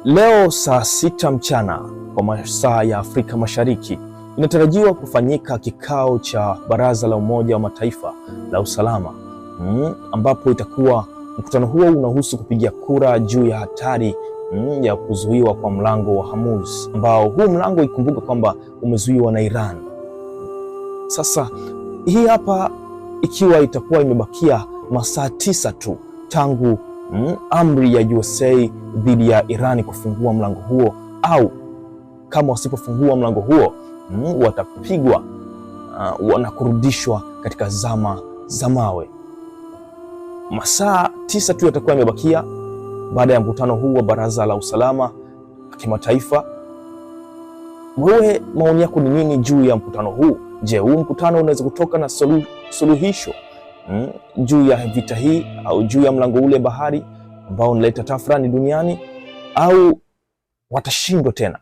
Leo saa 6 mchana kwa masaa ya Afrika Mashariki inatarajiwa kufanyika kikao cha Baraza la Umoja wa Mataifa la Usalama, ambapo itakuwa mkutano huo unahusu kupigia kura juu ya hatari ya kuzuiwa kwa mlango wa Hormuz, ambao huu mlango ikumbuka kwamba umezuiwa na Iran. Sasa hii hapa ikiwa itakuwa imebakia masaa 9 tu tangu amri ya USA dhidi ya Iran kufungua mlango huo, au kama wasipofungua mlango huo watapigwa na kurudishwa katika zama za mawe. Masaa 9 tu yatakuwa yamebakia baada ya mkutano huu wa Baraza la Usalama la Kimataifa. Wewe maoni yako ni nini juu ya mkutano huu? Je, huu mkutano unaweza kutoka na suluhisho juu ya vita hii au juu ya mlango ule bahari ambao unaleta tafrani duniani, au watashindwa tena?